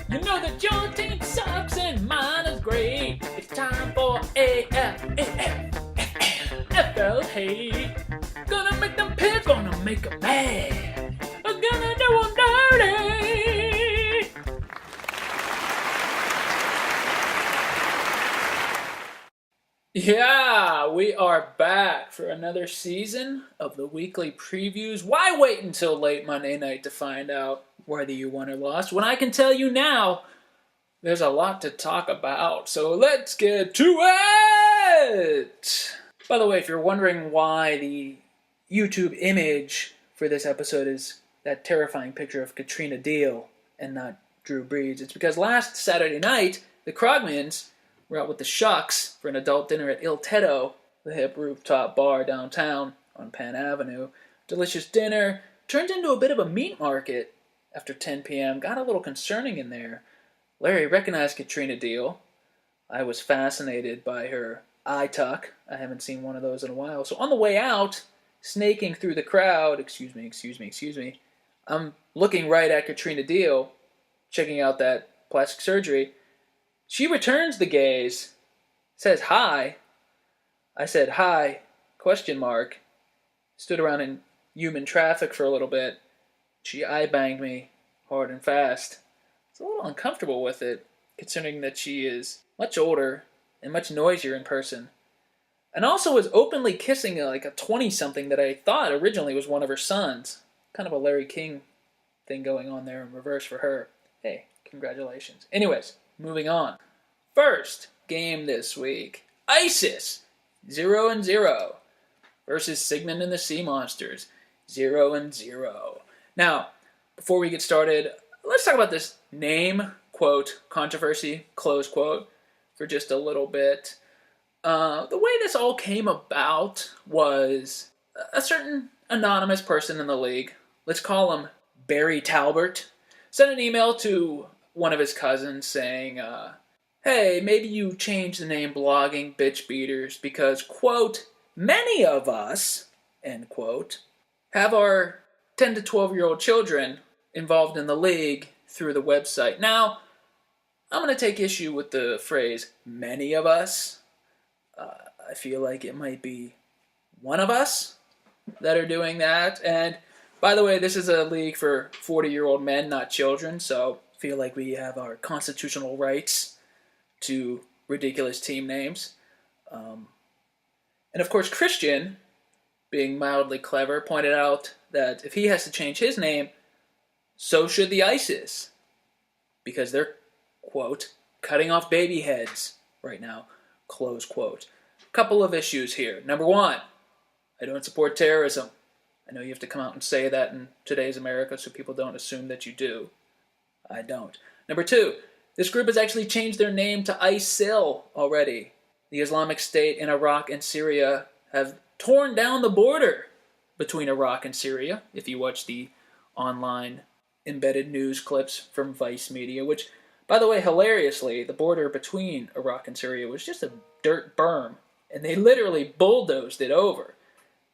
You know that your team sucks and mine is great. It's time for AFFL hate. Gonna make them pissed, gonna make them mad. I'm gonna do them dirty. Yeah, we are back for another season of the weekly previews. Why wait until late Monday night to find out whether you won or lost when I can tell you now there's a lot to talk about. So let's get to it! By the way, if you're wondering why the YouTube image for this episode is that terrifying picture of Katrina Deal and not Drew Brees, it's because last Saturday night, the Krogmans were out with the Shucks for an adult dinner at Il Tetto, the hip rooftop bar downtown on Penn Avenue. Delicious dinner turned into a bit of a meat market after 10 p.m. Got a little concerning in there. Larry recognized Katrina Deal. I was fascinated by her eye tuck. I haven't seen one of those in a while. So on the way out, snaking through the crowd, excuse me, I'm looking right at Katrina Deal, checking out that plastic surgery. She returns the gaze, says hi. I said hi, ? Stood around in human traffic for a little bit. She eye-banged me hard and fast. I was a little uncomfortable with it, considering that she is much older and much noisier in person. And also was openly kissing like a 20-something that I thought originally was one of her sons. Kind of a Larry King thing going on there in reverse for her. Hey, congratulations. Anyways, moving on. First game this week. ISIS, 0-0. Versus Sigmund and the Sea Monsters, 0-0. Now, before we get started, let's talk about this name, quote, controversy, close quote, for just a little bit. The way this all came about was a certain anonymous person in the league, let's call him Barry Talbert, sent an email to one of his cousins saying, hey, maybe you change the name Blogging Bitch Beaters because, quote, many of us, end quote, have our 10 to 12-year-old children involved in the league through the website. Now, I'm going to take issue with the phrase, many of us. I feel like it might be one of us that are doing that. And by the way, this is a league for 40-year-old men, not children, so I feel like we have our constitutional rights to ridiculous team names. And of course, Christian, being mildly clever, pointed out that if he has to change his name, so should the ISIS. Because they're, quote, cutting off baby heads right now, close quote. Couple of issues here. Number one, I don't support terrorism. I know you have to come out and say that in today's America so people don't assume that you do. I don't. Number two, this group has actually changed their name to ISIL already. The Islamic State in Iraq and Syria have torn down the border between Iraq and Syria, if you watch the online embedded news clips from Vice Media, which, by the way, hilariously, the border between Iraq and Syria was just a dirt berm, and they literally bulldozed it over.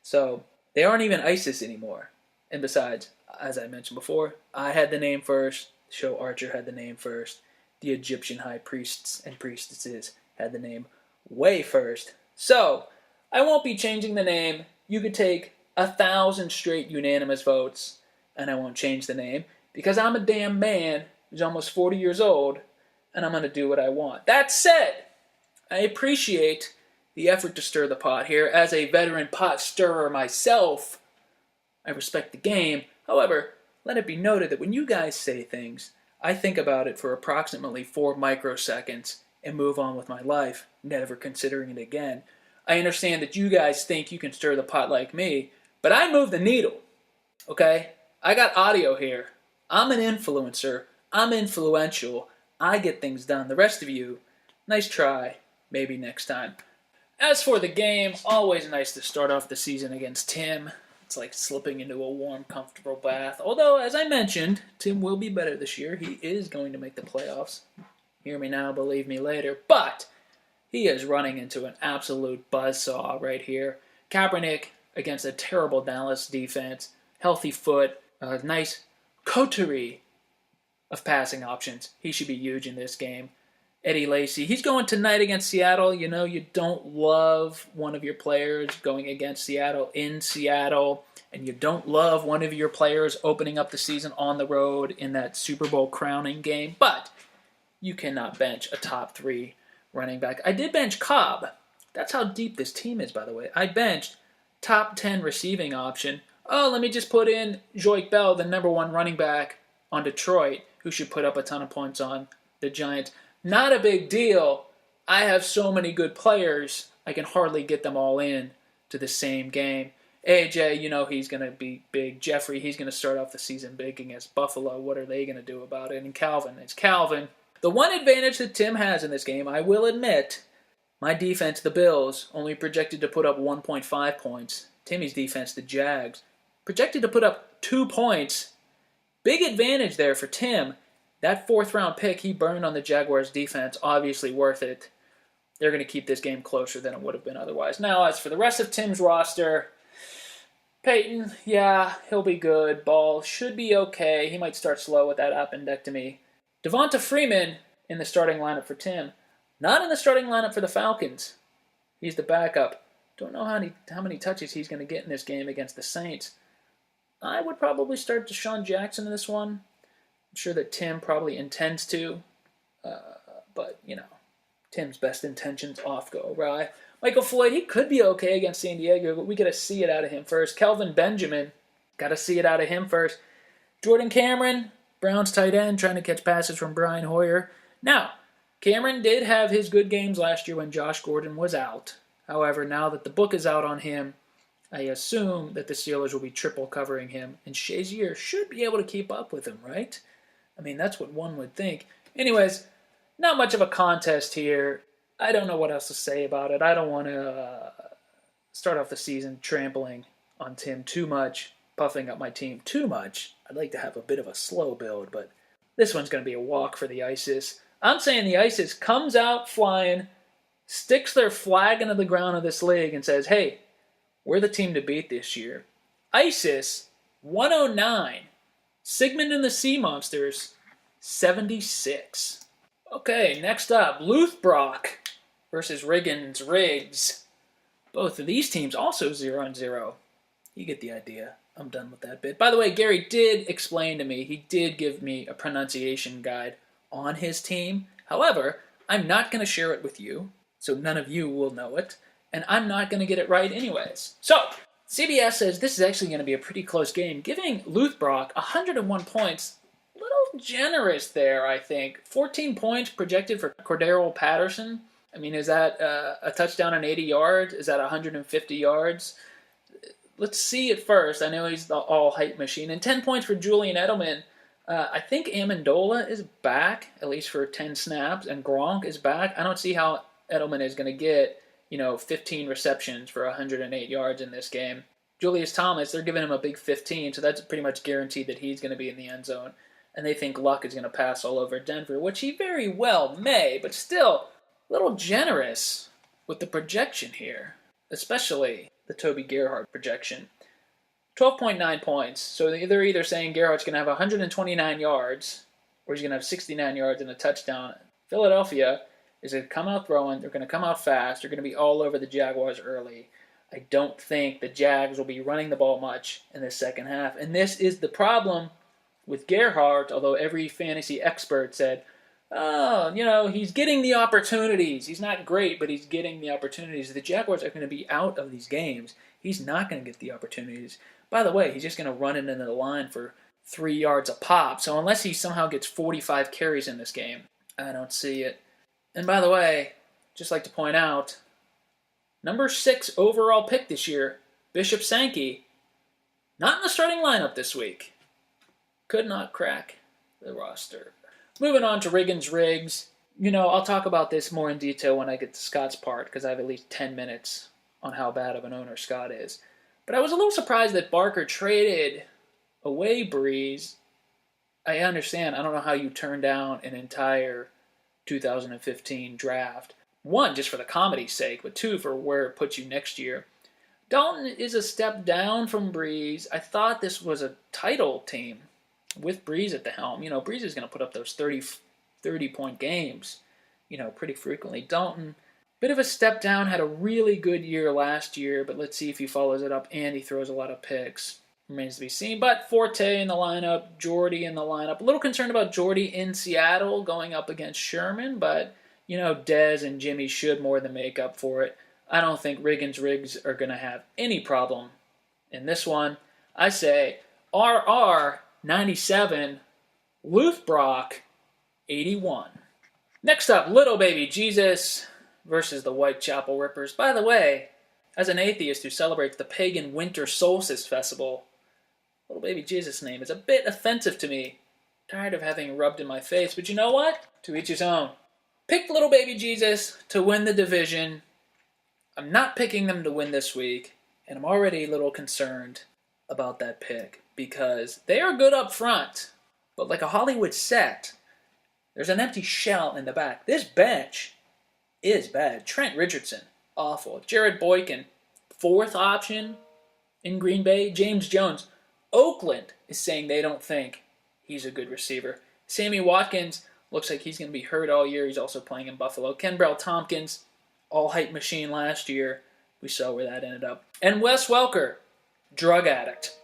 So they aren't even ISIS anymore. And besides, as I mentioned before, I had the name first, the show Archer had the name first, the Egyptian high priests and priestesses had the name way first. So, I won't be changing the name. You could take 1,000 straight unanimous votes, and I won't change the name, because I'm a damn man who's almost 40 years old, and I'm going to do what I want. That said, I appreciate the effort to stir the pot here. As a veteran pot stirrer myself, I respect the game. However, let it be noted that when you guys say things, I think about it for approximately 4 microseconds and move on with my life, never considering it again. I understand that you guys think you can stir the pot like me, but I move the needle, okay? I got audio here. I'm an influencer. I'm influential. I get things done. The rest of you, nice try. Maybe next time. As for the game, always nice to start off the season against Tim. It's like slipping into a warm, comfortable bath. Although, as I mentioned, Tim will be better this year. He is going to make the playoffs. Hear me now, believe me later. But he is running into an absolute buzzsaw right here. Kaepernick against a terrible Dallas defense. Healthy foot. A nice coterie of passing options. He should be huge in this game. Eddie Lacy, he's going tonight against Seattle. You know, you don't love one of your players going against Seattle in Seattle, and you don't love one of your players opening up the season on the road in that Super Bowl crowning game, but you cannot bench a top 3 running back. I did bench Cobb. That's how deep this team is, by the way. I benched top 10 receiving option. Oh, let me just put in Joique Bell, the number 1 running back on Detroit, who should put up a ton of points on the Giants. Not a big deal. I have so many good players, I can hardly get them all in to the same game. AJ, you know he's going to be big. Jeffrey, he's going to start off the season big against Buffalo. What are they going to do about it? And Calvin, it's Calvin. The one advantage that Tim has in this game, I will admit, my defense, the Bills, only projected to put up 1.5 points. Timmy's defense, the Jags, projected to put up 2 points. Big advantage there for Tim. That 4th-round pick he burned on the Jaguars' defense, obviously worth it. They're going to keep this game closer than it would have been otherwise. Now, as for the rest of Tim's roster, Peyton, yeah, he'll be good. Ball should be okay. He might start slow with that appendectomy. Devonta Freeman in the starting lineup for Tim. Not in the starting lineup for the Falcons. He's the backup. Don't know how many touches he's going to get in this game against the Saints. I would probably start Deshaun Jackson in this one. I'm sure that Tim probably intends to, but, you know, Tim's best intentions off go awry. Michael Floyd, he could be okay against San Diego, but we got to see it out of him first. Kelvin Benjamin, got to see it out of him first. Jordan Cameron, Browns tight end, trying to catch passes from Brian Hoyer. Now, Cameron did have his good games last year when Josh Gordon was out. However, now that the book is out on him, I assume that the Steelers will be triple covering him, and Shazier should be able to keep up with him, right? I mean, that's what one would think. Anyways, not much of a contest here. I don't know what else to say about it. I don't want to start off the season trampling on Tim too much, puffing up my team too much. I'd like to have a bit of a slow build, but this one's going to be a walk for the ISIS. I'm saying the ISIS comes out flying, sticks their flag into the ground of this league and says, hey, we're the team to beat this year. ISIS, 109. Sigmund and the Sea Monsters, 76. Okay, next up, Luthbrock versus Riggins Riggs. Both of these teams also 0-0. You get the idea. I'm done with that bit. By the way, Gary did explain to me, he did give me a pronunciation guide on his team. However, I'm not going to share it with you, so none of you will know it, and I'm not going to get it right anyways. So, CBS says this is actually going to be a pretty close game, giving Luthbrock 101 points. A little generous there, I think. 14 points projected for Cordero Patterson. I mean, is that a touchdown and 80 yards? Is that 150 yards? Let's see it first. I know he's the all-hype machine. And 10 points for Julian Edelman. I think Amendola is back, at least for 10 snaps, and Gronk is back. I don't see how Edelman is going to get 15 receptions for 108 yards in this game. Julius Thomas, they're giving him a big 15, so that's pretty much guaranteed that he's going to be in the end zone. And they think Luck is going to pass all over Denver, which he very well may, but still a little generous with the projection here, especially the Toby Gerhardt projection. 12.9 points, so they're either saying Gerhardt's going to have 129 yards, or he's going to have 69 yards and a touchdown. Philadelphia is going to come out throwing. They're going to come out fast. They're going to be all over the Jaguars early. I don't think the Jags will be running the ball much in the second half. And this is the problem with Gerhardt, although every fantasy expert said, he's getting the opportunities. He's not great, but he's getting the opportunities. The Jaguars are going to be out of these games. He's not going to get the opportunities. By the way, he's just going to run it into the line for 3 yards a pop. So unless he somehow gets 45 carries in this game, I don't see it. And by the way, just like to point out, number 6 overall pick this year, Bishop Sankey, not in the starting lineup this week. Could not crack the roster. Moving on to Riggins Riggs. I'll talk about this more in detail when I get to Scott's part, because I have at least 10 minutes on how bad of an owner Scott is. But I was a little surprised that Barker traded away Breeze. I understand. I don't know how you turn down an entire 2015 draft. 1, just for the comedy's sake, but 2, for where it puts you next year. Dalton is a step down from Breeze. I thought this was a title team. with Breeze at the helm. Breeze is going to put up those 30-point games, pretty frequently. Dalton, bit of a step down, had a really good year last year, but let's see if he follows it up and he throws a lot of picks. Remains to be seen. But Forte in the lineup, Jordy in the lineup. A little concerned about Jordy in Seattle going up against Sherman, but, Dez and Jimmy should more than make up for it. I don't think Riggs are going to have any problem in this one. I say RR 97, Luthbrock 81. Next up, Little Baby Jesus versus the Whitechapel Rippers. By the way, as an atheist who celebrates the pagan winter solstice festival, Little Baby Jesus' name is a bit offensive to me. Tired of having it rubbed in my face, but you know what? To each his own. Picked Little Baby Jesus to win the division. I'm not picking them to win this week, and I'm already a little concerned about that pick because they are good up front, but like a Hollywood set, there's an empty shell in the back. This bench is bad. Trent Richardson, awful. Jared Boykin, fourth option in Green Bay. James Jones, Oakland is saying they don't think he's a good receiver. Sammy Watkins looks like he's going to be hurt all year. He's also playing in Buffalo. Kenbrell Tompkins, all-hype machine last year. We saw where that ended up. And Wes Welker, drug addict.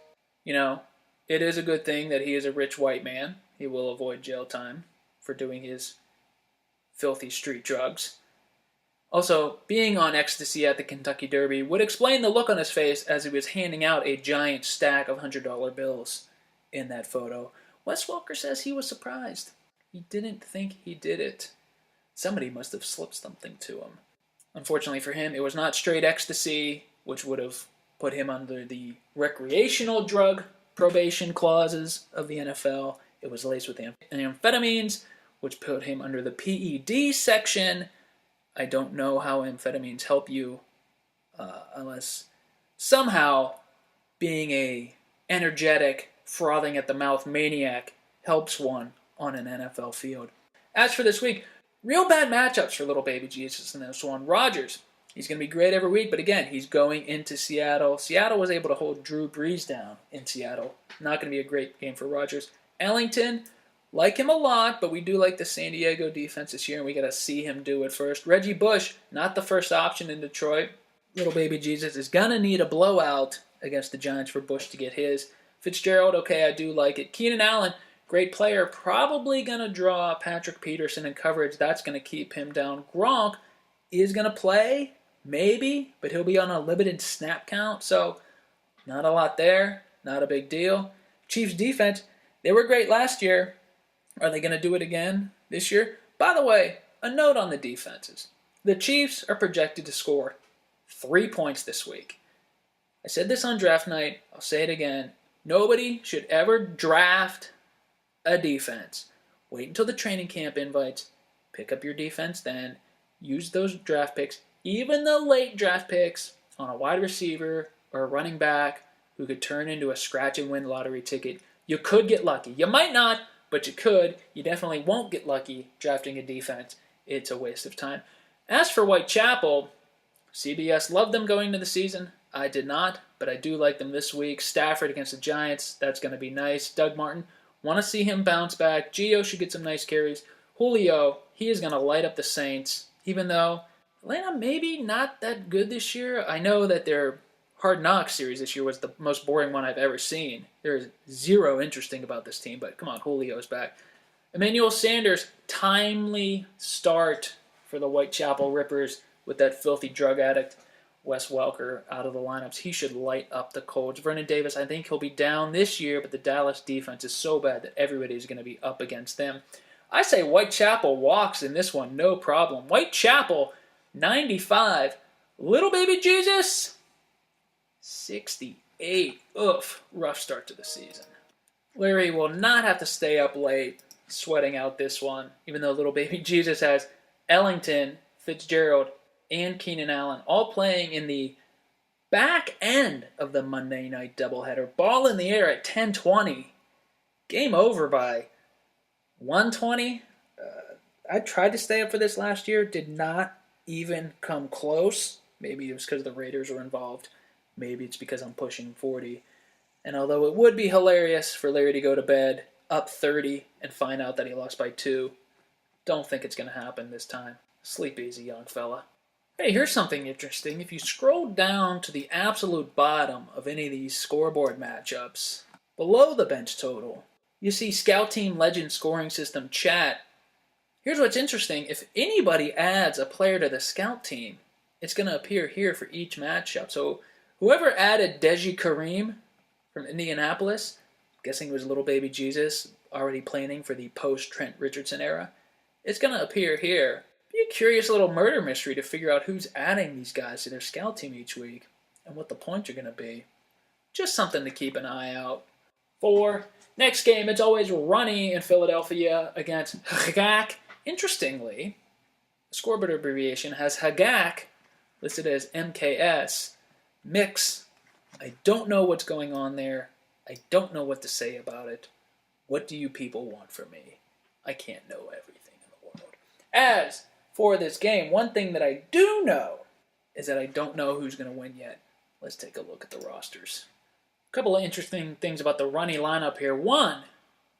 It is a good thing that he is a rich white man. He will avoid jail time for doing his filthy street drugs. Also, being on ecstasy at the Kentucky Derby would explain the look on his face as he was handing out a giant stack of $100 bills in that photo. Wes Welker says he was surprised. He didn't think he did it. Somebody must have slipped something to him. Unfortunately for him, it was not straight ecstasy, which would have put him under the recreational drug probation clauses of the NFL. It was laced with amphetamines, which put him under the PED section. I don't know how amphetamines help you unless somehow being a energetic, frothing at the mouth maniac helps one on an NFL field. As for this week, real bad matchups for Little Baby Jesus in this one. Rodgers, he's going to be great every week, but again, he's going into Seattle. Seattle was able to hold Drew Brees down in Seattle. Not going to be a great game for Rodgers. Ellington, like him a lot, but we do like the San Diego defense this year, and we got to see him do it first. Reggie Bush, not the first option in Detroit. Little Baby Jesus is going to need a blowout against the Giants for Bush to get his. Fitzgerald, okay, I do like it. Keenan Allen, great player, probably going to draw Patrick Peterson in coverage. That's going to keep him down. Gronk is going to play, maybe, but he'll be on a limited snap count, so not a lot there. Not a big deal. Chiefs defense, they were great last year. Are they going to do it again this year? By the way, a note on the defenses. The Chiefs are projected to score 3 points this week. I said this on draft night. I'll say it again. Nobody should ever draft a defense. Wait until the training camp invites. Pick up your defense then. Use those draft picks, even the late draft picks, on a wide receiver or a running back who could turn into a scratch-and-win lottery ticket. You could get lucky. You might not, but you could. You definitely won't get lucky drafting a defense. It's a waste of time. As for Whitechapel, CBS loved them going into the season. I did not, but I do like them this week. Stafford against the Giants, that's going to be nice. Doug Martin, want to see him bounce back. Gio should get some nice carries. Julio, he is going to light up the Saints, even though Atlanta maybe not that good this year. I know that their Hard Knocks series this year was the most boring one I've ever seen. There's zero interesting about this team, but come on, Julio's back. Emmanuel Sanders, timely start for the Whitechapel Rippers with that filthy drug addict Wes Welker out of the lineups. He should light up the Colts. Vernon Davis, I think he'll be down this year, but the Dallas defense is so bad that everybody is going to be up against them. I say Whitechapel walks in this one, no problem. Whitechapel, 95. Little Baby Jesus, 68. Oof, rough start to the season. Larry will not have to stay up late sweating out this one, even though Little Baby Jesus has Ellington, Fitzgerald, and Keenan Allen all playing in the back end of the Monday night doubleheader. Ball in the air at 10:20. Game over by 1:20. I tried to stay up for this last year. Did not even come close. Maybe it was because the Raiders were involved. Maybe it's because I'm pushing 40. And although it would be hilarious for Larry to go to bed up 30 and find out that he lost by 2. Don't think it's going to happen this time. Sleep easy, young fella. Hey, here's something interesting. If you scroll down to the absolute bottom of any of these scoreboard matchups, below the bench total, you see Scout Team Legend Scoring System chat. Here's what's interesting. If anybody adds a player to the Scout Team, it's going to appear here for each matchup. So whoever added Deji Kareem from Indianapolis, guessing it was little baby Jesus, already planning for the post-Trent Richardson era, it's going to appear here. Be a curious little murder mystery to figure out who's adding these guys to their Scout Team each week and what the points are going to be. Just something to keep an eye out for. Next game, it's always runny in Philadelphia against Hagak. Interestingly, the scoreboard abbreviation has Hagak listed as MKS. Mix. I don't know what's going on there. I don't know what to say about it. What do you people want from me? I can't know everything in the world. As for this game, one thing that I do know is that I don't know who's going to win yet. Let's take a look at the rosters. A couple of interesting things about the runny lineup here. 1,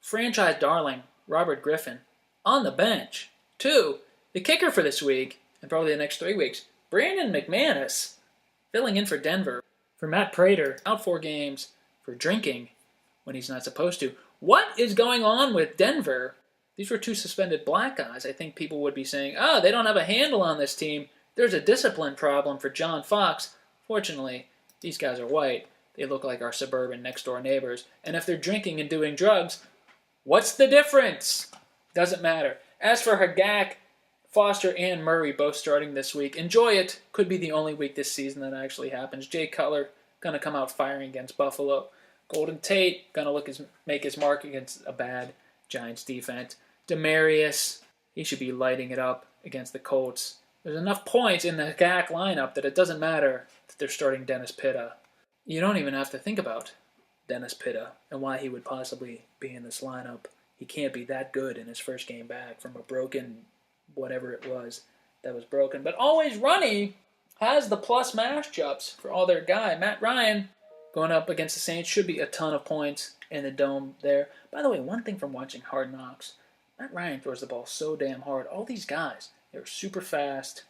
franchise darling, Robert Griffin, on the bench. 2, the kicker for this week, and probably the next 3 weeks, Brandon McManus, filling in for Denver. For Matt Prater, out 4 games for drinking when he's not supposed to. What is going on with Denver? These were 2 suspended black guys. I think people would be saying, oh, they don't have a handle on this team. There's a discipline problem for John Fox. Fortunately, these guys are white. They look like our suburban next-door neighbors. And if they're drinking and doing drugs, what's the difference? Doesn't matter. As for Hagak, Foster and Murray both starting this week. Enjoy it. Could be the only week this season that actually happens. Jay Cutler going to come out firing against Buffalo. Golden Tate going to make his mark against a bad Giants defense. Demarius, he should be lighting it up against the Colts. There's enough points in the Hagak lineup that it doesn't matter that they're starting Dennis Pitta. You don't even have to think about Dennis Pitta and why he would possibly be in this lineup. He can't be that good in his first game back from a broken whatever it was that was broken. But Always Runny has the plus matchups for all their guy. Matt Ryan going up against the Saints should be a ton of points in the dome there. By the way, one thing from watching Hard Knocks, Matt Ryan throws the ball so damn hard. All these guys, they're super fast.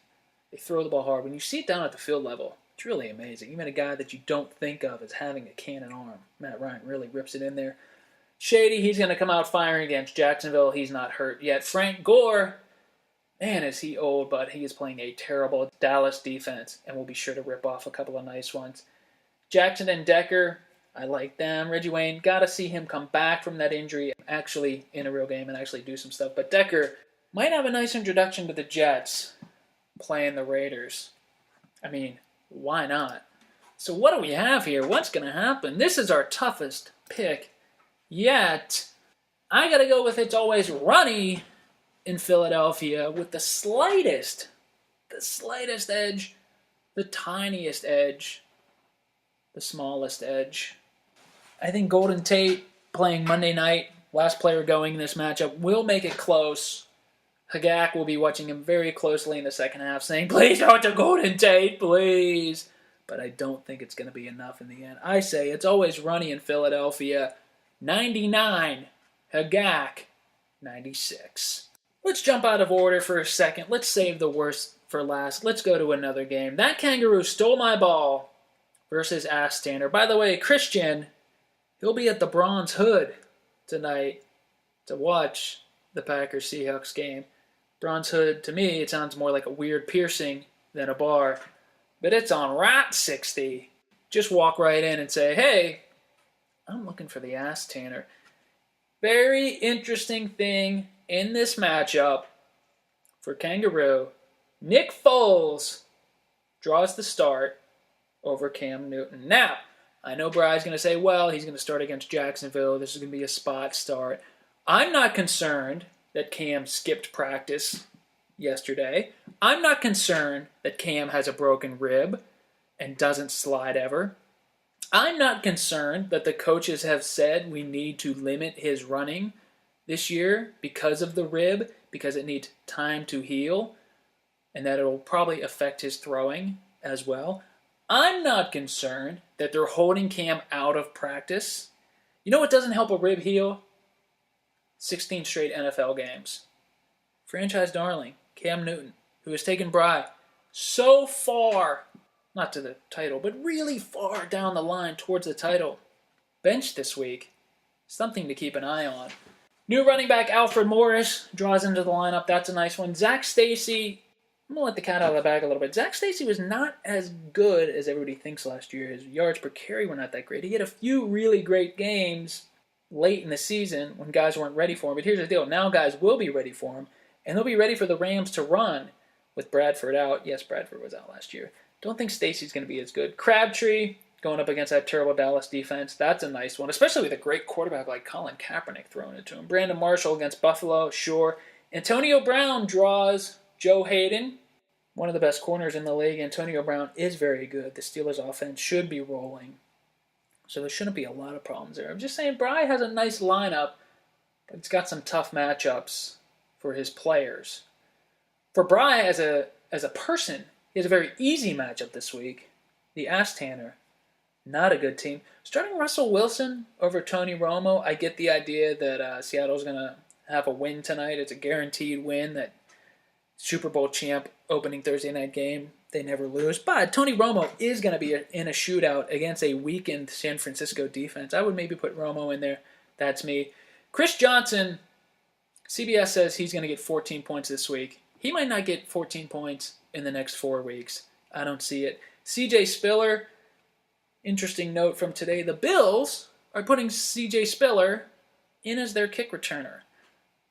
They throw the ball hard. When you see it down at the field level, it's really amazing. Even a guy that you don't think of as having a cannon arm, Matt Ryan really rips it in there. Shady, he's going to come out firing against Jacksonville. He's not hurt yet. Frank Gore, man, is he old, but he is playing a terrible Dallas defense, and we'll be sure to rip off a couple of nice ones. Jackson and Decker, I like them. Reggie Wayne, got to see him come back from that injury, actually in a real game and actually do some stuff. But Decker might have a nice introduction to the Jets playing the Raiders. I mean, why not? So what do we have here? What's going to happen? This is our toughest pick yet. I got to go with It's Always Runny in Philadelphia with the slightest edge, the tiniest edge, the smallest edge. I think Golden Tate playing Monday night, last player going in this matchup, will make it close. Hagak will be watching him very closely in the second half, saying, please don't to Golden Tate, please. But I don't think it's going to be enough in the end. I say It's Always Runny in Philadelphia, 99, Hagak, 96. Let's jump out of order for a second. Let's save the worst for last. Let's go to another game. That Kangaroo Stole My Ball versus Ass Tanner. By the way, Christian, he'll be at the Bronze Hood tonight to watch the Packers-Seahawks game. Bronze Hood, to me, it sounds more like a weird piercing than a bar. But it's on Route 60. Just walk right in and say, hey, I'm looking for the Ass Tanner. Very interesting thing in this matchup for Kangaroo. Nick Foles draws the start over Cam Newton. Now, I know Bry's going to say, well, he's going to start against Jacksonville. This is going to be a spot start. I'm not concerned that Cam skipped practice yesterday. I'm not concerned that Cam has a broken rib and doesn't slide ever. I'm not concerned that the coaches have said we need to limit his running this year because of the rib, because it needs time to heal, and that it will probably affect his throwing as well. I'm not concerned that they're holding Cam out of practice. You know what doesn't help a rib heal? 16 straight NFL games. Franchise darling, Cam Newton, who has taken Bry so far, not to the title, but really far down the line towards the title. Benched this week. Something to keep an eye on. New running back Alfred Morris draws into the lineup. That's a nice one. Zach Stacy, I'm going to let the cat out of the bag a little bit. Zach Stacy was not as good as everybody thinks last year. His yards per carry were not that great. He had a few really great games late in the season when guys weren't ready for him. But here's the deal. Now guys will be ready for him, and they'll be ready for the Rams to run with Bradford out. Yes, Bradford was out last year. Don't think Stacy's going to be as good. Crabtree going up against that terrible Dallas defense. That's a nice one, especially with a great quarterback like Colin Kaepernick throwing it to him. Brandon Marshall against Buffalo, sure. Antonio Brown draws Joe Hayden, one of the best corners in the league. Antonio Brown is very good. The Steelers' offense should be rolling, so there shouldn't be a lot of problems there. I'm just saying Bry has a nice lineup, but it's got some tough matchups for his players. For Bry as a person, he has a very easy matchup this week. The Ass Tanner. Not a good team. Starting Russell Wilson over Tony Romo, I get the idea that Seattle's going to have a win tonight. It's a guaranteed win. That Super Bowl champ opening Thursday night game, they never lose. But Tony Romo is going to be in a shootout against a weakened San Francisco defense. I would maybe put Romo in there. That's me. Chris Johnson, CBS says he's going to get 14 points this week. He might not get 14 points in the next 4 weeks. I don't see it. CJ Spiller, interesting note from today. The Bills are putting CJ Spiller in as their kick returner.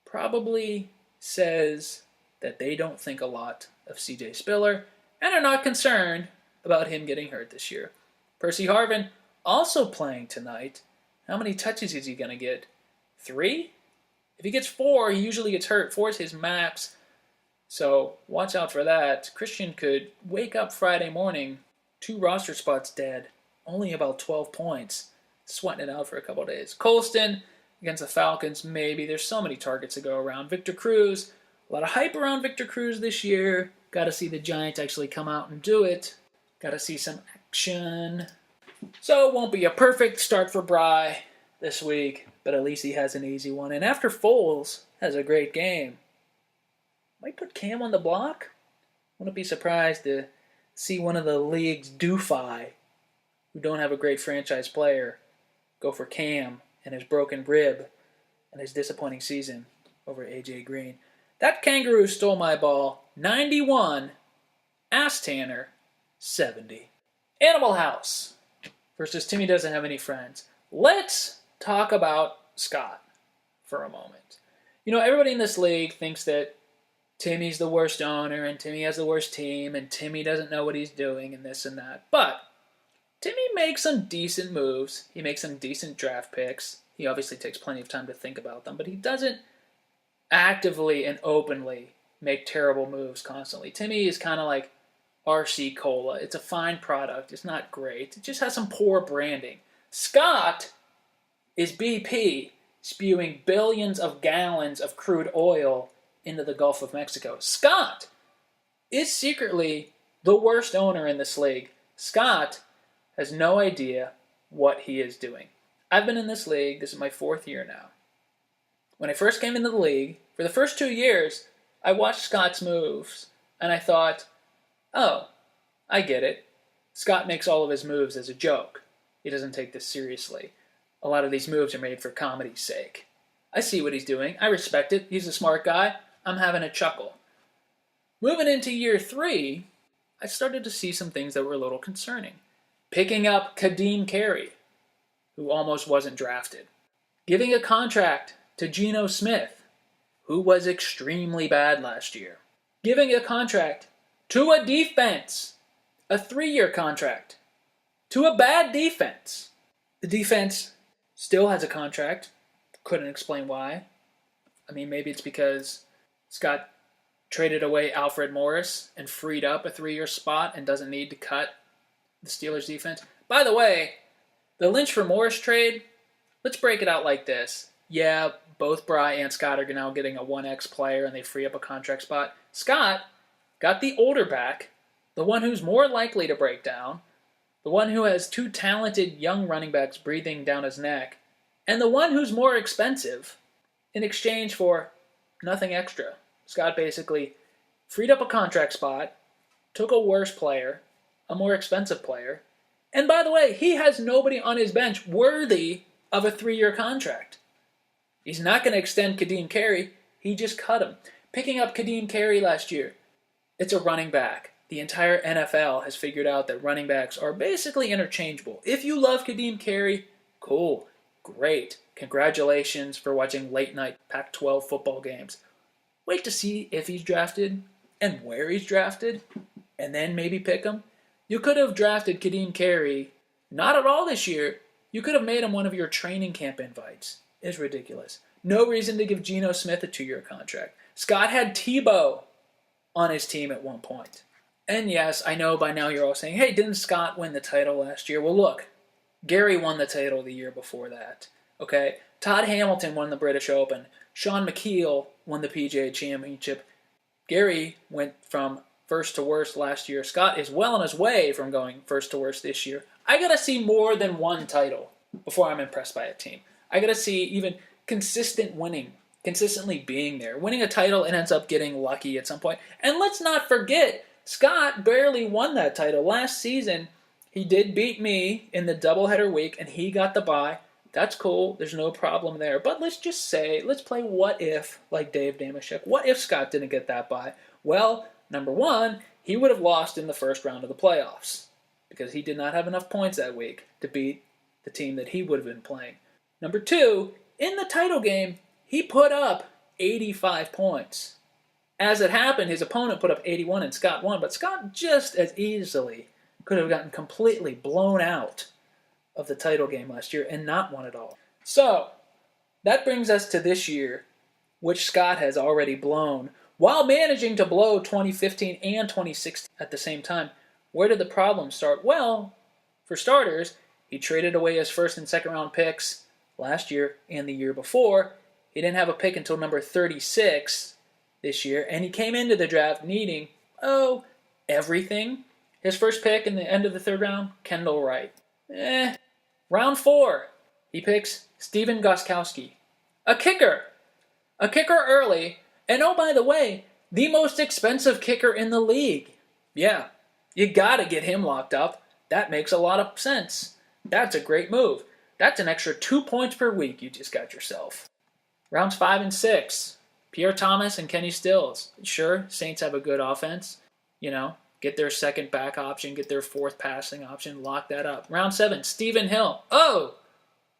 Probably says that they don't think a lot of CJ Spiller and are not concerned about him getting hurt this year. Percy Harvin also playing tonight. How many touches is he going to get? 3? If he gets 4, he usually gets hurt. 4 is his max. So watch out for that. Christian could wake up Friday morning, 2 roster spots dead, only about 12 points, sweating it out for a couple of days. Colston against the Falcons, maybe. There's so many targets to go around. Victor Cruz, a lot of hype around Victor Cruz this year. Got to see the Giants actually come out and do it. Got to see some action. So it won't be a perfect start for Bry this week, but at least he has an easy one. And after Foles has a great game, might put Cam on the block. Wouldn't be surprised to see one of the league's doofi who don't have a great franchise player go for Cam and his broken rib and his disappointing season over A.J. Green. That kangaroo stole my ball. 91. Ass Tanner, 70. Animal House versus Timmy Doesn't Have Any Friends. Let's talk about Scott for a moment. You know, everybody in this league thinks that Timmy's the worst owner, and Timmy has the worst team, and Timmy doesn't know what he's doing, and this and that. But Timmy makes some decent moves. He makes some decent draft picks. He obviously takes plenty of time to think about them, but he doesn't actively and openly make terrible moves constantly. Timmy is kind of like RC Cola. It's a fine product. It's not great. It just has some poor branding. Scott is BP spewing billions of gallons of crude oil into the Gulf of Mexico. Scott is secretly the worst owner in this league. Scott has no idea what he is doing. I've been in this league. This is my 4th year now. When I first came into the league, for the first 2 years, I watched Scott's moves, and I thought, oh, I get it. Scott makes all of his moves as a joke. He doesn't take this seriously. A lot of these moves are made for comedy's sake. I see what he's doing. I respect it. He's a smart guy. I'm having a chuckle. Moving into year 3, I started to see some things that were a little concerning. Picking up Kadeem Carey, who almost wasn't drafted. Giving a contract to Geno Smith, who was extremely bad last year. Giving a contract to a defense, a 3-year contract, to a bad defense. The defense still has a contract. Couldn't explain why. I mean, maybe it's because Scott traded away Alfred Morris and freed up a 3-year spot and doesn't need to cut the Steelers' defense. By the way, the Lynch for Morris trade, let's break it out like this. Yeah, both Bry and Scott are now getting a 1X player and they free up a contract spot. Scott got the older back, the one who's more likely to break down, the one who has 2 talented young running backs breathing down his neck, and the one who's more expensive. in exchange for nothing extra. Scott basically freed up a contract spot, took a worse player, a more expensive player, and by the way, he has nobody on his bench worthy of a 3-year contract. He's not going to extend Kadeem Carey. He just cut him. Picking up Kadeem Carey last year, it's a running back. The entire NFL has figured out that running backs are basically interchangeable. If you love Kadeem Carey, cool, great. Congratulations for watching late-night Pac-12 football games. Wait to see if he's drafted and where he's drafted, and then maybe pick him. You could have drafted Kadeem Carey not at all this year. You could have made him one of your training camp invites. It's ridiculous. No reason to give Geno Smith a 2-year contract. Scott had Tebow on his team at one point. And yes, I know by now you're all saying, hey, didn't Scott win the title last year? Well, look, Gary won the title the year before that. Okay? Todd Hamilton won the British Open. Sean McKeel won the PGA Championship. Gary went from first to worst last year. Scott is well on his way from going first to worst this year. I got to see more than one title before I'm impressed by a team. I got to see even consistent winning, consistently being there. Winning a title and ends up getting lucky at some point. And let's not forget, Scott barely won that title. Last season, he did beat me in the doubleheader week, and he got the bye. That's cool. There's no problem there. But let's just say, let's play what if, like Dave Damashek. What if Scott didn't get that bye? Well, number one, he would have lost in the first round of the playoffs because he did not have enough points that week to beat the team that he would have been playing. Number two, in the title game, he put up 85 points. As it happened, his opponent put up 81 and Scott won, but Scott just as easily could have gotten completely blown out of the title game last year and not won it all. So, that brings us to this year, which Scott has already blown, while managing to blow 2015 and 2016 at the same time. Where did the problem start? Well, for starters, he traded away his first and second round picks last year and the year before. He didn't have a pick until number 36 this year, and he came into the draft needing, everything. His first pick in the end of the third round, Kendall Wright. Round 4, he picks Steven Gostkowski. A kicker early, and oh, by the way, the most expensive kicker in the league. Yeah, you gotta get him locked up. That makes a lot of sense. That's a great move. That's an extra 2 points per week you just got yourself. Rounds 5 and 6, Pierre Thomas and Kenny Stills. Sure, Saints have a good offense. Get their second back option, get their fourth passing option, lock that up. Round 7, Stephen Hill. Oh,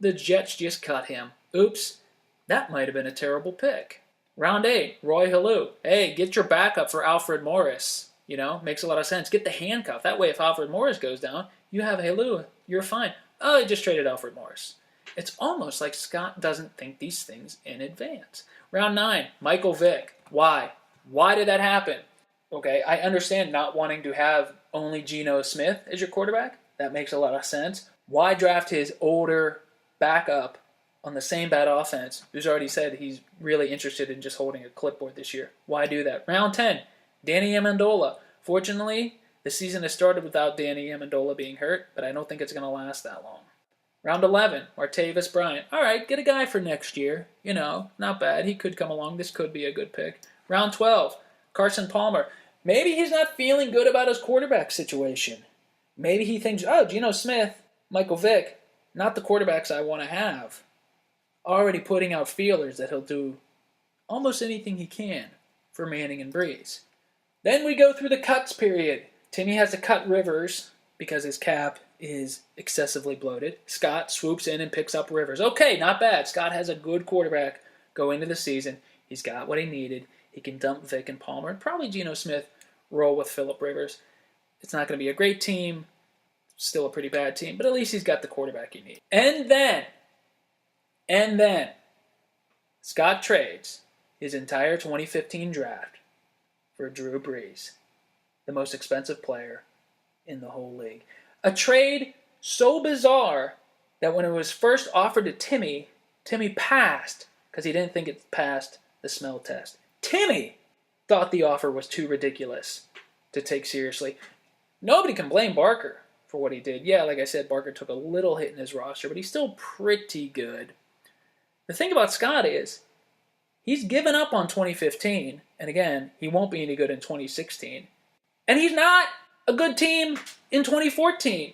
the Jets just cut him. Oops, that might have been a terrible pick. Round 8, Roy Halou. Hey, get your backup for Alfred Morris. Makes a lot of sense. Get the handcuff. That way, if Alfred Morris goes down, you have Halou. You're fine. Oh, he just traded Alfred Morris. It's almost like Scott doesn't think these things in advance. Round 9, Michael Vick. Why? Why did that happen? Okay, I understand not wanting to have only Geno Smith as your quarterback. That makes a lot of sense. Why draft his older backup on the same bad offense who's already said he's really interested in just holding a clipboard this year? Why do that? Round 10, Danny Amendola. Fortunately, the season has started without Danny Amendola being hurt, but I don't think it's going to last that long. Round 11, Martavis Bryant. All right, get a guy for next year. Not bad. He could come along. This could be a good pick. Round 12, Carson Palmer. Maybe he's not feeling good about his quarterback situation. Maybe he thinks, Geno Smith, Michael Vick, not the quarterbacks I want to have. Already putting out feelers that he'll do almost anything he can for Manning and Breeze. Then we go through the cuts period. Timmy has to cut Rivers because his cap is excessively bloated. Scott swoops in and picks up Rivers. Okay, not bad. Scott has a good quarterback going into the season. He's got what he needed. He can dump Vick and Palmer, and probably Geno Smith roll with Phillip Rivers. It's not going to be a great team, still a pretty bad team, but at least he's got the quarterback he needs. And then, Scott trades his entire 2015 draft for Drew Brees, the most expensive player in the whole league. A trade so bizarre that when it was first offered to Timmy passed because he didn't think it passed the smell test. Timmy thought the offer was too ridiculous to take seriously. Nobody can blame Barker for what he did. Yeah, like I said, Barker took a little hit in his roster, but he's still pretty good. The thing about Scott is He's given up on 2015, and again, he won't be any good in 2016. And he's not a good team in 2014.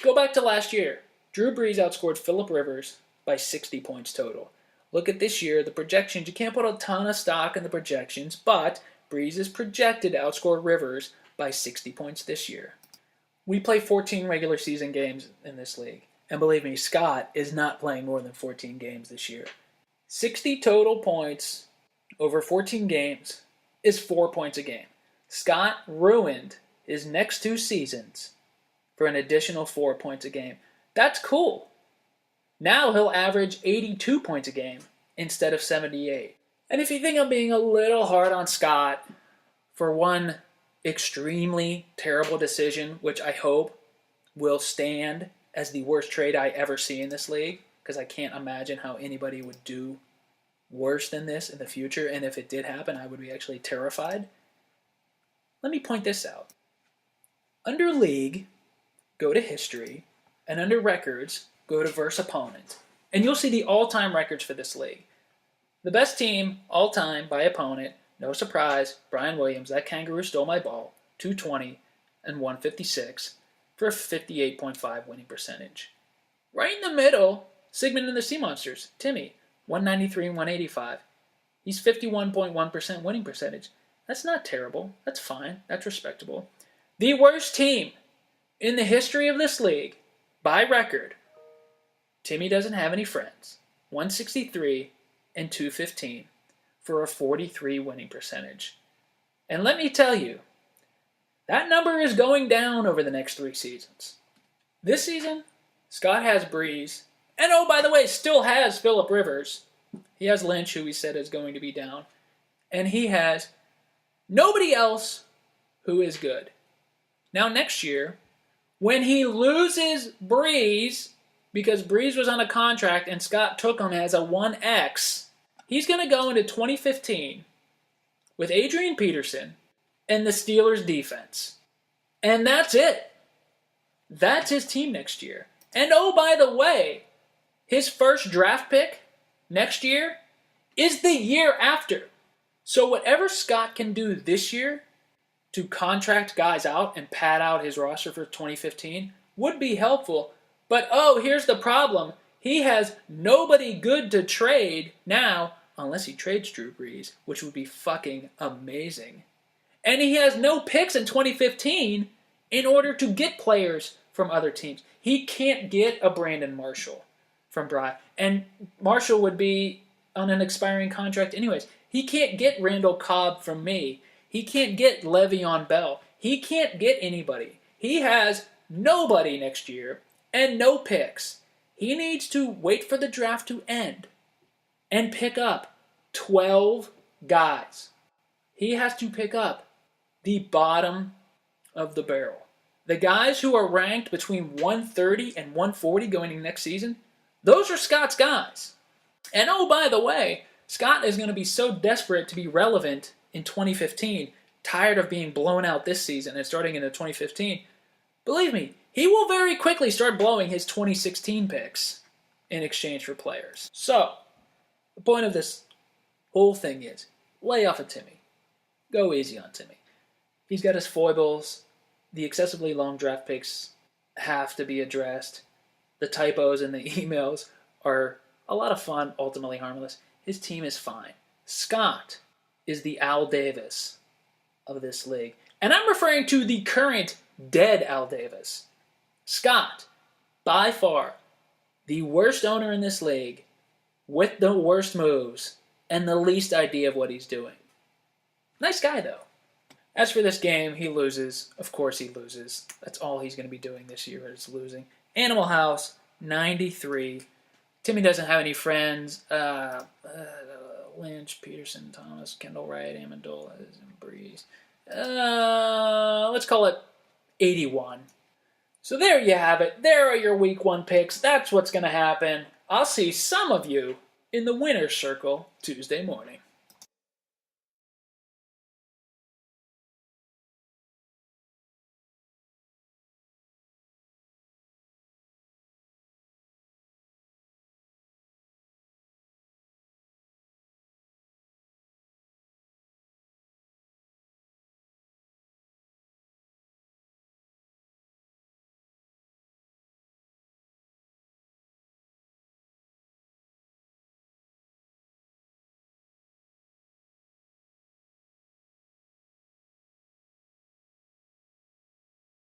Go back to last year. Drew Brees outscored Phillip Rivers by 60 points total. Look at this year, the projections. You can't put a ton of stock in the projections, but Brees is projected to outscore Rivers by 60 points this year. We play 14 regular season games in this league. And believe me, Scott is not playing more than 14 games this year. 60 total points over 14 games is 4 points a game. Scott ruined his next 2 seasons for an additional 4 points a game. That's cool. Now he'll average 82 points a game instead of 78. And if you think I'm being a little hard on Scott for one extremely terrible decision, which I hope will stand as the worst trade I ever see in this league, because I can't imagine how anybody would do worse than this in the future, and if it did happen, I would be actually terrified. Let me point this out. Under league, go to history, and under records, go to verse opponent, and you'll see the all-time records for this league. The best team all-time by opponent, no surprise, Brian Williams. That kangaroo stole my ball, 220 and 156 for a 58.5 winning percentage. Right in the middle, Sigmund and the Sea Monsters, Timmy, 193 and 185. He's 51.1% winning percentage. That's not terrible. That's fine. That's respectable. The worst team in the history of this league, by record, Timmy doesn't have any friends. 163 and 215 for a 43 winning percentage. And let me tell you, that number is going down over the next 3 seasons. This season, Scott has Brees, and oh, by the way, still has Phillip Rivers. He has Lynch, who he said is going to be down. And he has nobody else who is good. Now next year, when he loses Brees, because Brees was on a contract and Scott took him as a 1X, he's going to go into 2015 with Adrian Peterson and the Steelers defense. And that's it. That's his team next year. And oh, by the way, his first draft pick next year is the year after. So whatever Scott can do this year to contract guys out and pad out his roster for 2015 would be helpful. But oh, here's the problem. He has nobody good to trade now unless he trades Drew Brees, which would be fucking amazing. And he has no picks in 2015 in order to get players from other teams. He can't get a Brandon Marshall from Bry. And Marshall would be on an expiring contract anyways. He can't get Randall Cobb from me. He can't get Le'Veon Bell. He can't get anybody. He has nobody next year and no picks. He needs to wait for the draft to end and pick up 12 guys. He has to pick up the bottom of the barrel. The guys who are ranked between 130 and 140 going into next season, those are Scott's guys. And oh, by the way, Scott is going to be so desperate to be relevant in 2015, tired of being blown out this season and starting into 2015. Believe me, he will very quickly start blowing his 2016 picks in exchange for players. So, the point of this whole thing is, lay off of Timmy. Go easy on Timmy. He's got his foibles. The excessively long draft picks have to be addressed. The typos in the emails are a lot of fun, ultimately harmless. His team is fine. Scott is the Al Davis of this league. And I'm referring to the current dead Al Davis. Scott, by far, the worst owner in this league, with the worst moves, and the least idea of what he's doing. Nice guy, though. As for this game, he loses. Of course he loses. That's all he's going to be doing this year is losing. Animal House, 93. Timmy doesn't have any friends. Lynch, Peterson, Thomas, Kendall Wright, Amendola, and Breeze. Let's call it 81. So there you have it. There are your Week 1 picks. That's what's going to happen. I'll see some of you in the winner's circle Tuesday morning.